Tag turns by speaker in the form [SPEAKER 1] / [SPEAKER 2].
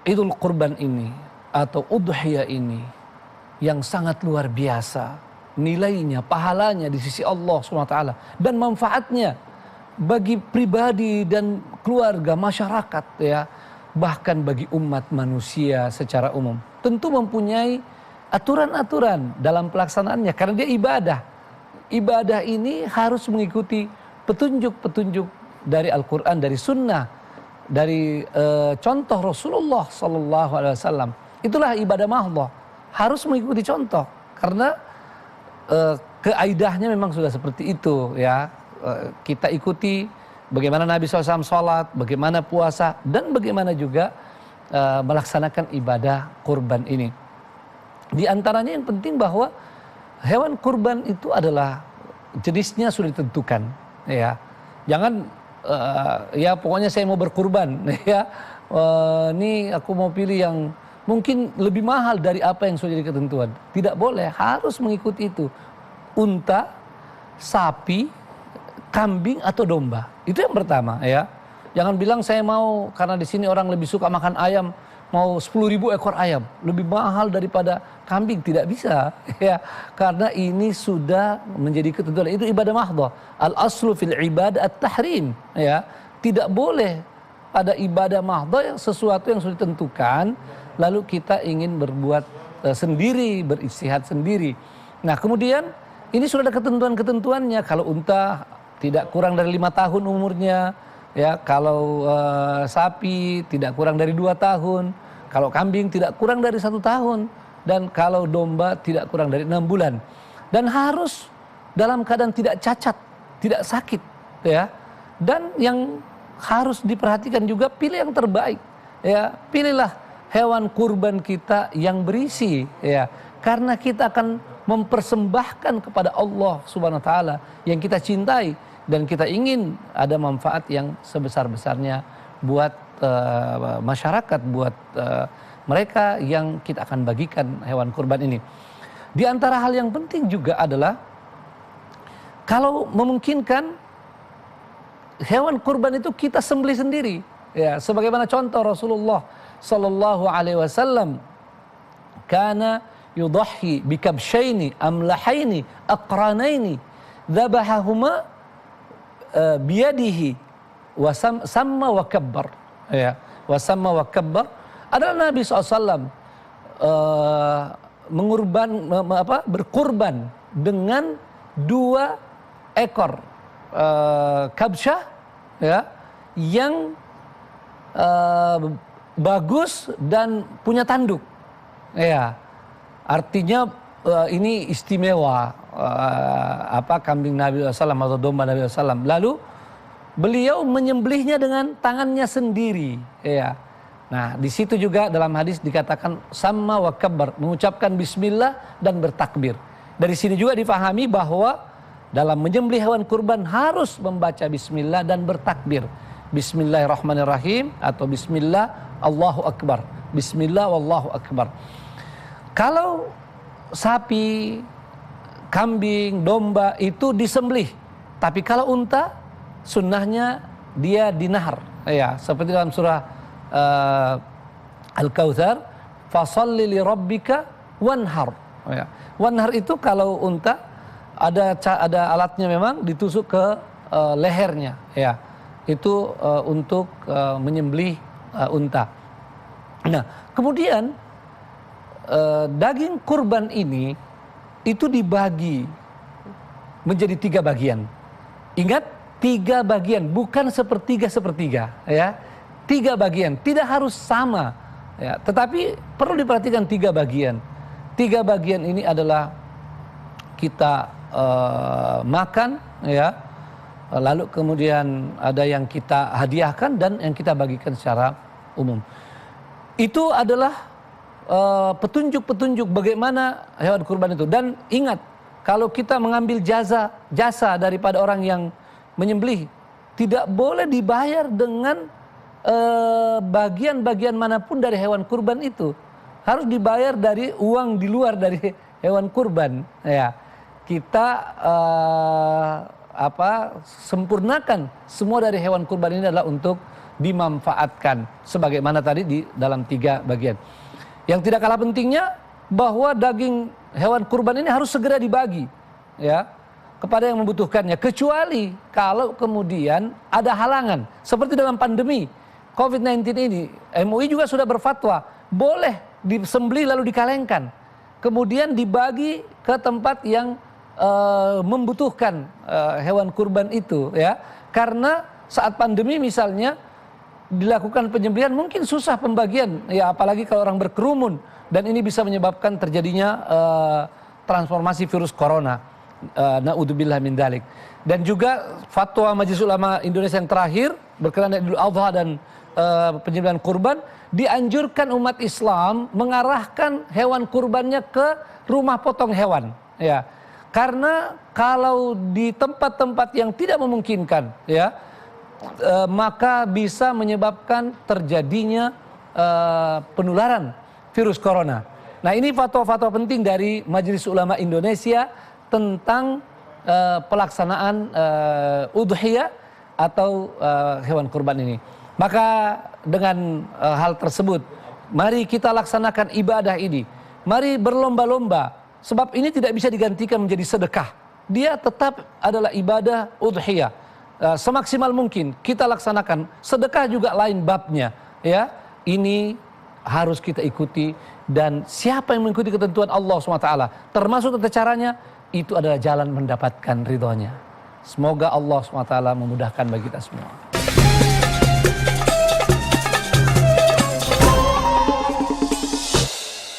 [SPEAKER 1] Idul Kurban ini atau udhiyah ini yang sangat luar biasa nilainya, pahalanya di sisi Allah SWT dan manfaatnya bagi pribadi dan keluarga, masyarakat ya, bahkan bagi umat manusia secara umum. Tentu mempunyai aturan-aturan dalam pelaksanaannya karena dia ibadah. Ibadah ini harus mengikuti petunjuk-petunjuk dari Al-Quran, dari Sunnah, dari contoh Rasulullah Sallallahu Alaihi Wasallam. Itulah ibadah mahdhah, harus mengikuti contoh karena keaidahnya memang sudah seperti itu ya. Kita ikuti bagaimana Nabi SAW sholat, bagaimana puasa, dan bagaimana juga melaksanakan ibadah kurban ini. Di antaranya yang penting bahwa hewan kurban itu adalah jenisnya sudah ditentukan ya. Jangan ya pokoknya saya mau berkurban ya. Ini aku mau pilih yang mungkin lebih mahal dari apa yang sudah jadi ketentuan. Tidak boleh, harus mengikuti itu. Unta, sapi, kambing atau domba. Itu yang pertama ya. Jangan bilang saya mau karena di sini orang lebih suka makan ayam, mau 10.000 ekor ayam, lebih mahal daripada kambing. Tidak bisa ya. Karena ini sudah menjadi ketentuan. Itu ibadah mahdhah. Al-aslu fil ibadah at-tahrim ya. Tidak boleh ada ibadah mahdhah yang sesuatu yang sudah ditentukan lalu kita ingin berbuat sendiri, beristihad sendiri. Nah, kemudian ini sudah ada ketentuan-ketentuannya. Kalau unta tidak kurang dari 5 tahun umurnya, ya. Kalau sapi tidak kurang dari 2 tahun, kalau kambing tidak kurang dari 1 tahun, dan kalau domba tidak kurang dari 6 bulan. Dan harus dalam keadaan tidak cacat, tidak sakit, ya. Dan yang harus diperhatikan juga pilih yang terbaik, ya. Pilihlah hewan kurban kita yang berisi, ya. Karena kita akan mempersembahkan kepada Allah Subhanahu wa taala yang kita cintai dan kita ingin ada manfaat yang sebesar-besarnya buat masyarakat, buat mereka yang kita akan bagikan hewan kurban ini. Di antara hal yang penting juga adalah kalau memungkinkan hewan kurban itu kita sembelih sendiri, ya. Sebagaimana contoh Rasulullah sallallahu alaihi wasallam kana yudahhi bikabshaini amlahaini aqranaini dzabahahuma biyadihi wa samma wa kabbar, ya. Wa samma wa kabbar adalah Nabi SAW berkurban dengan 2 ekor kabsyah, ya, yang bagus dan punya tanduk, ya. Artinya ini istimewa kambing Nabi SAW atau domba Nabi SAW. Lalu beliau menyembelihnya dengan tangannya sendiri, ya. Nah, di situ juga dalam hadis dikatakan sama wa kabbar, mengucapkan bismillah dan bertakbir. Dari sini juga difahami bahwa dalam menyembelih hewan kurban harus membaca bismillah dan bertakbir. Bismillahirrahmanirrahim atau bismillah Allahu akbar. Bismillah wallahu akbar. Kalau sapi, kambing, domba itu disembelih. Tapi kalau unta, sunnahnya dia dinahar. Ya, seperti dalam surah Al-Kautsar, fasalli li rabbika wanhar. Ya. Wanhar itu kalau unta ada alatnya memang ditusuk ke lehernya. Ya. Itu untuk menyembelih unta. Nah, kemudian daging kurban ini itu dibagi menjadi 3 bagian. Ingat, 3 bagian, bukan sepertiga, ya. 3 bagian, tidak harus sama, ya. Tetapi perlu diperhatikan 3 bagian. 3 bagian ini adalah kita makan, ya. Lalu kemudian ada yang kita hadiahkan dan yang kita bagikan secara umum. Itu adalah petunjuk-petunjuk bagaimana hewan kurban itu. Dan ingat, kalau kita mengambil jasa daripada orang yang menyembelih, tidak boleh dibayar dengan bagian-bagian manapun dari hewan kurban itu. Harus dibayar dari uang di luar dari hewan kurban, ya. Kita sempurnakan semua dari hewan kurban ini adalah untuk dimanfaatkan sebagaimana tadi di dalam 3 bagian. Yang tidak kalah pentingnya bahwa daging hewan kurban ini harus segera dibagi ya kepada yang membutuhkannya, kecuali kalau kemudian ada halangan seperti dalam pandemi COVID-19 ini. MUI juga sudah berfatwa boleh disembelih lalu dikalengkan, kemudian dibagi ke tempat yang membutuhkan hewan kurban itu ya, karena saat pandemi misalnya dilakukan penyembelihan mungkin susah pembagian ya, apalagi kalau orang berkerumun, dan ini bisa menyebabkan terjadinya transformasi virus corona. Naudzubillah min dzalik. Dan juga fatwa Majelis Ulama Indonesia yang terakhir berkenaan dengan Idul Adha dan penyembelihan kurban, dianjurkan umat Islam mengarahkan hewan kurbannya ke rumah potong hewan ya. Karena kalau di tempat-tempat yang tidak memungkinkan ya, maka bisa menyebabkan terjadinya penularan virus corona. Nah, ini fatwa-fatwa penting dari Majelis Ulama Indonesia tentang pelaksanaan udhiyah atau hewan kurban ini. Maka dengan hal tersebut, mari kita laksanakan ibadah ini. Mari berlomba-lomba, sebab ini tidak bisa digantikan menjadi sedekah. Dia tetap adalah ibadah udhiyah. Semaksimal mungkin kita laksanakan. Sedekah juga lain babnya ya. Ini harus kita ikuti, dan siapa yang mengikuti ketentuan Allah SWT termasuk tata caranya, itu adalah jalan mendapatkan ridhonya. Semoga Allah SWT memudahkan bagi kita semua.